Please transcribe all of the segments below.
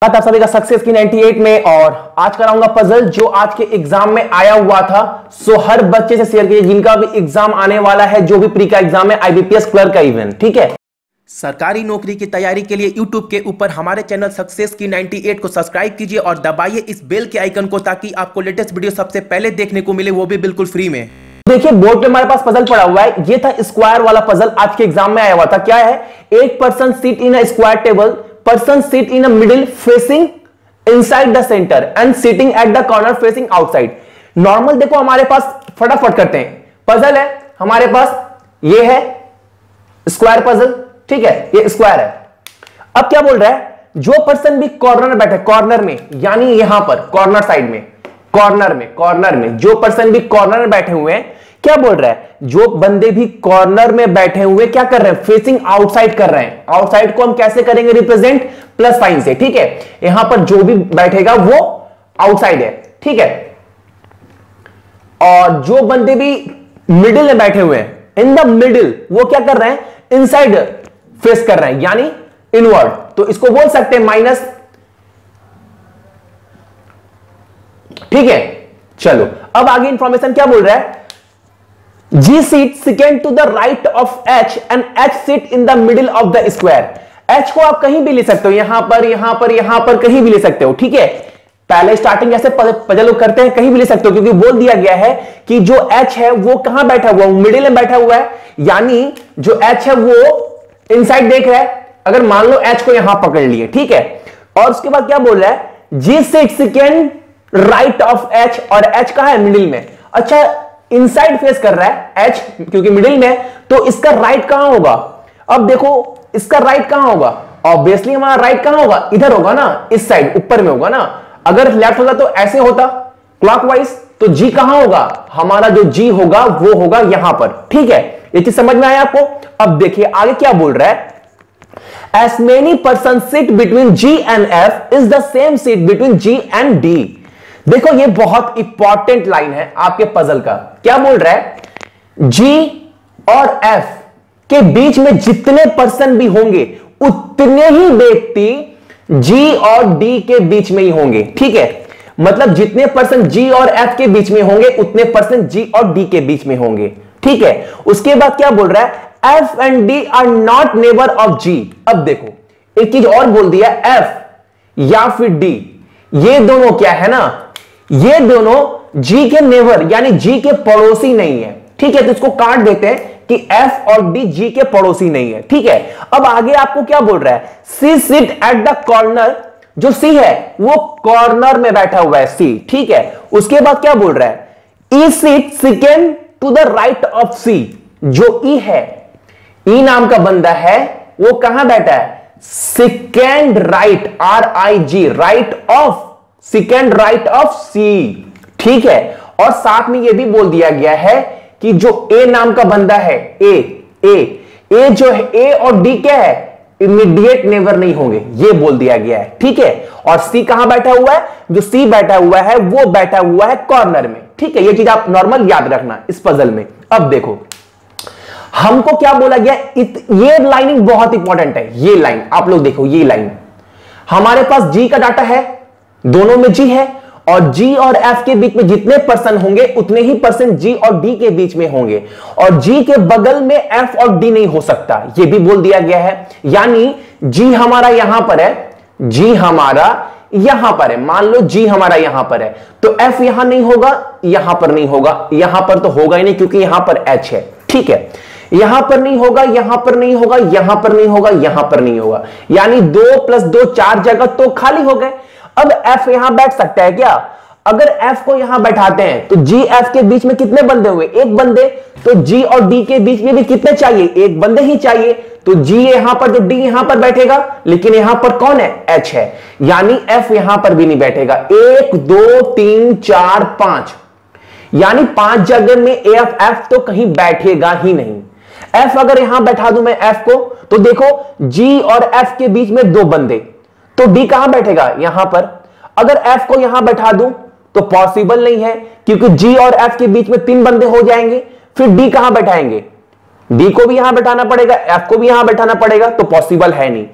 था सभी का सक्सेस की 98 में। और आज कराऊंगा पजल जो आज के एग्जाम में आया हुआ था। सो हर बच्चे से शेयर कीजिए जिनका भी एग्जाम आने वाला है, जो भी प्री का एग्जाम है, आईबीपीएस क्लर्क का इवन। ठीक है, सरकारी नौकरी की तैयारी के लिए YouTube के ऊपर हमारे चैनल सक्सेस की 98 को सब्सक्राइब कीजिए और दबाइए इस बेल के आइकन को, ताकि आपको लेटेस्ट वीडियो सबसे पहले देखने को मिले, वो भी बिल्कुल फ्री में। देखिए बोर्ड पे हमारे पास पजल पड़ा हुआ है। ये था स्क्वायर वाला पजल, आज के एग्जाम में आया हुआ था। क्या है? 8 person seat in a square table, person seat in a middle facing inside the centre and sitting at the corner facing outside. Normal देखो हमारे पास, फटाफट करते हैं। पजल है हमारे पास, ये है स्क्वायर पजल। ठीक है, ये स्क्वायर है। अब क्या बोल रहा है? जो पर्सन भी कॉर्नर में बैठे, कॉर्नर में यानी यहां पर कॉर्नर साइड में, कॉर्नर में जो पर्सन भी कॉर्नर में बैठे हुए हैं, क्या बोल रहा है? जो बंदे भी कॉर्नर में बैठे हुए क्या कर रहे हैं? फेसिंग आउटसाइड कर रहे हैं। आउटसाइड को हम कैसे करेंगे रिप्रेजेंट? प्लस साइन से। ठीक है, यहां पर जो भी बैठेगा वो आउटसाइड है। ठीक है, और जो बंदे भी मिडिल में बैठे हुए हैं, इन द मिडिल, वो क्या कर रहे हैं? इनसाइड फेस कर रहे हैं, यानी इनवर्ड। तो इसको बोल सकते हैं माइनस। ठीक है, चलो अब आगे इंफॉर्मेशन क्या बोल रहा है? G sits second to the right of H and H sits in the middle of the square. H को आप कहीं भी ले सकते हो, यहां पर कहीं भी ले सकते हो। ठीक है, पहले स्टार्टिंग ऐसे पजल करते हैं, कहीं भी ले सकते हो, क्योंकि बोल दिया गया है कि जो H है वो कहां बैठा हुआ है? मिडिल में बैठा हुआ है, यानी जो H है वो इनसाइड देख रहा है। अगर मान लो H को यहां पकड़ लिए, ठीक है, और उसके बाद क्या बोल रहा है? G sits second right of H, और H कहां है? मिडिल में। अच्छा, इनसाइड फेस कर रहा है H, क्योंकि मिडिल में, तो इसका राइट कहां होगा? अब देखो इसका राइट कहां होगा? ऑब्वियसली हमारा राइट कहां होगा? इधर होगा ना, इस साइड ऊपर में होगा ना। अगर लेफ्ट होता तो ऐसे होता क्लॉकवाइज, तो G कहां होगा? हमारा जो G होगा वो होगा यहां पर। ठीक है, ये चीज समझ में आया आपको? अब देखिए आगे क्या बोल रहा है? As many persons sit between G and F is the same seat between G and D। देखो ये बहुत इंपॉर्टेंट लाइन है आपके पजल का। क्या बोल रहा है? G और F के बीच में जितने पर्सन भी होंगे, उतने ही व्यक्ति G और D के बीच में ही होंगे। ठीक है, मतलब जितने पर्सन G और F के बीच में होंगे, उतने पर्सन G और D के बीच में होंगे। ठीक है, उसके बाद क्या बोल रहा है? F and D are not neighbour of G। अब देखो एक चीज और बोल दिया, F या फिर D, ये दोनों क्या है ना, ये दोनों G के नेबर यानी G के पड़ोसी नहीं है। ठीक है, तो इसको काट देते हैं कि F और D G के पड़ोसी नहीं है। ठीक है, अब आगे आपको क्या बोल रहा है? C sit at the corner, जो C है वो कॉर्नर में बैठा हुआ है C। ठीक है, उसके बाद क्या बोल रहा है? E sits second to the right of C। जो E है, E नाम का बंदा है, वो कहां बैठा है? Second right, RIG, right of, second right of C। ठीक है, और साथ में यह भी बोल दिया गया है कि जो A नाम का बंदा है, A जो है, A और D क्या है? इमीडिएट नेबर नहीं होंगे, ये बोल दिया गया है। ठीक है, और C कहां बैठा हुआ है? जो C बैठा हुआ है वो बैठा हुआ है कॉर्नर में। ठीक है, ये चीज आप नॉर्मल याद रखना इस पजल में। अब देखो हमको क्या बोला गया, ये लाइनिंग बहुत इंपॉर्टेंट है। ये लाइन आप लोग देखो, ये लाइन हमारे पास G का डाटा है, दोनों में G है, और G और F के बीच में जितने पर्सन होंगे उतने ही पर्सन G और D के बीच में होंगे, और G के बगल में F और D नहीं हो सकता, ये भी बोल दिया गया है। यानी G हमारा यहां पर है, G हमारा यहां पर है, मान लो G हमारा यहां पर है, तो F यहां नहीं होगा, यहां पर नहीं होगा, यहां पर तो होगा ही नहीं क्योंकि यहां पर H है। ठीक है, यहां पर नहीं होगा, यहां पर नहीं होगा, यहां पर नहीं होगा, यहां पर नहीं होगा, यानी 2 + 2 4 जगह तो खाली हो गए। अब F यहां बैठ सकता है क्या? अगर F को यहां बैठाते हैं तो G F के बीच में कितने बंदे हुए? एक बंदे। तो G और D के बीच में भी कितने चाहिए? एक बंदे ही चाहिए। तो G यहां पर, तो D यहां पर बैठेगा, लेकिन यहां पर कौन है? H है, यानी F यहां पर भी नहीं बैठेगा। 1 2 3 4 5, यानी 5 जगह में F तो कहीं बैठेगा ही नहीं। F अगर यहां बैठा दूं मैं F को, तो देखो G और F के बीच में 2 बंदे, तो D कहां बैठेगा? यहां पर। अगर F को यहां बैठा दूं तो पॉसिबल नहीं है, क्योंकि G और F के बीच में 3 बंदे हो जाएंगे। फिर D कहां बैठाएंगे? D को भी यहां बैठाना पड़ेगा, F को भी यहां बैठाना पड़ेगा, तो पॉसिबल है नहीं।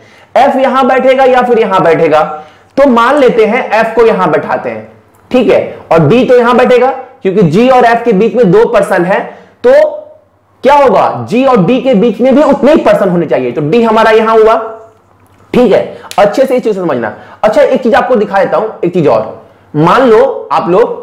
F यहां बैठेगा या फिर यहां बैठेगा, तो मान लेते हैं F को यहां बैठाते हैं, ठीक है, और D तो यहां बैठेगा क्योंकि G और F के बीच में 2 पर्सन है, तो क्या होगा, G और D के बीच में भी उतने ही पर्सन होने चाहिए, तो D हमारा यहां हुआ, ठीक है। अच्छे से इस चीज समझना। अच्छा एक चीज आपको दिखा देता हूं, एक चीज और, मान लो आप लोग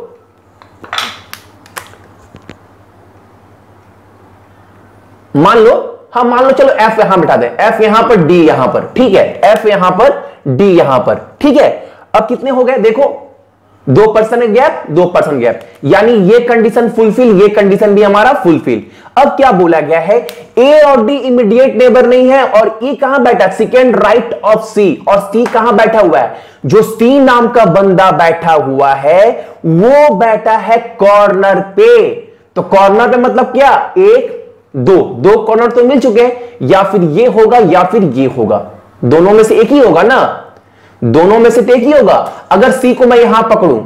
मान लो चलो F यहां बिठा दें, F यहां पर D यहां पर, ठीक है, F यहां पर D यहां पर, ठीक है। अब कितने हो गए देखो, 2 पर्सन गैप 2 पर्सन गैप, यानी ये कंडीशन फुलफिल, ये कंडीशन भी हमारा फुलफिल। अब क्या बोला गया है, A और D इमीडिएट नेबर नहीं है, और E कहां बैठा, सेकेंड राइट ऑफ C, और C कहां बैठा हुआ है, जो C नाम का बंदा बैठा हुआ है वो बैठा है कॉर्नर पे। तो कॉर्नर पे मतलब क्या, 1 2 कॉर्नर तो मिल चुके हैं, या फिर ये होगा या फिर ये होगा, दोनों में से एक ही होगा ना, दोनों में से एक ही होगा। अगर C को मैं यहां पकड़ूं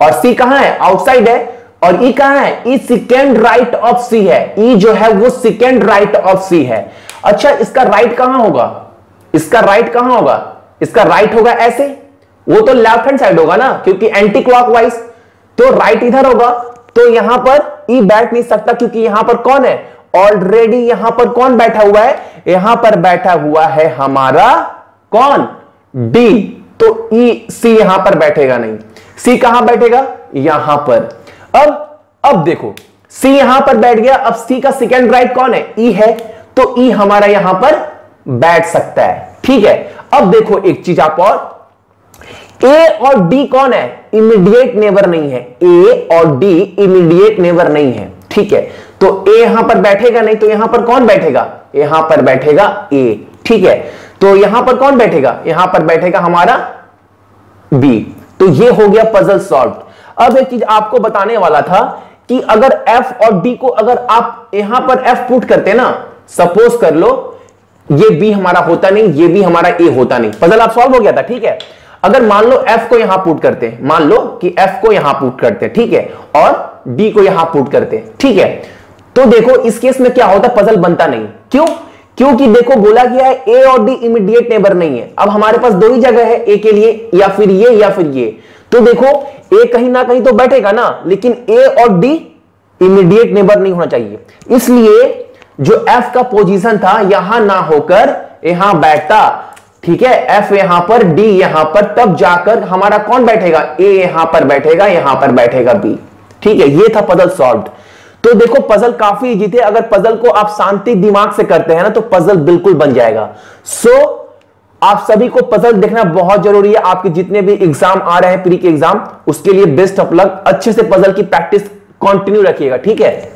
और C कहां है, आउटसाइड है, और E कहां है, E second right of C है, E जो है वो सेकेंड राइट ऑफ C है। अच्छा इसका राइट कहां होगा, इसका राइट कहां होगा, इसका राइट होगा ऐसे, वो तो लेफ्ट हैंड साइड होगा ना, क्योंकि एंटी क्लॉकवाइज, तो राइट इधर होगा, तो यहां पर E बैठ नहीं सकता, क्योंकि यहां पर कौन है, ऑलरेडी यहां पर कौन बैठा हुआ है, यहां पर बैठा हुआ है हमारा कौन, D, तो C यहां पर बैठेगा नहीं, C कहां बैठेगा, यहां पर। अब देखो C यहां पर बैठ गया, अब C का सेकेंड राइट कौन है, E है, तो E हमारा यहां पर बैठ सकता है, ठीक है। अब देखो एक चीज आप और, A और D कौन है, इमीडिएट नेबर नहीं है, A और D इमीडिएट नेबर नहीं है, ठीक है, तो A यहां पर बैठेगा नहीं, तो यहां पर कौन बैठेगा, यहां पर बैठेगा A, ठीक है, तो यहां पर कौन बैठेगा, यहां पर बैठेगा हमारा B। तो ये हो गया पजल सॉल्व। अब एक चीज आपको बताने वाला था कि अगर F और D को अगर आप यहां पर F पुट करते ना, सपोज कर लो ये B हमारा होता नहीं, ये भी हमारा A होता नहीं, पजल आप सॉल्व हो गया था, ठीक है। अगर मान लो F को यहां पुट करते, मान लो कि F को यहां पुट करते, ठीक है, और D को यहां पुट करते, ठीक है, तो देखो इस केस में क्या होता, पजल बनता नहीं, क्यों, क्योंकि देखो बोला गया है A और D इमीडिएट नेबर नहीं है। अब हमारे पास 2 ही जगह है A के लिए, या फिर ये या फिर ये, तो देखो A कहीं ना कहीं तो बैठेगा ना, लेकिन A और D इमीडिएट नेबर नहीं होना चाहिए, इसलिए जो F का पोजीशन था यहां ना होकर यहां बैठता, ठीक है, F यहां पर, D यहां पर, तब जाकर हमारा कौन बैठेगा, A यहां पर बैठेगा, यहां पर बैठेगा B, ठीक है। ये था पजल सॉल्व्ड। तो देखो पजल काफी इजी थे, अगर पजल को आप शांति दिमाग से करते हैं ना तो पजल बिल्कुल बन जाएगा। आप सभी को पजल देखना बहुत जरूरी है, आपके जितने भी एग्जाम आ रहे हैं प्री के एग्जाम, उसके लिए बेस्ट ऑफ लक, अच्छे से पजल की प्रैक्टिस कंटिन्यू रखिएगा, ठीक है।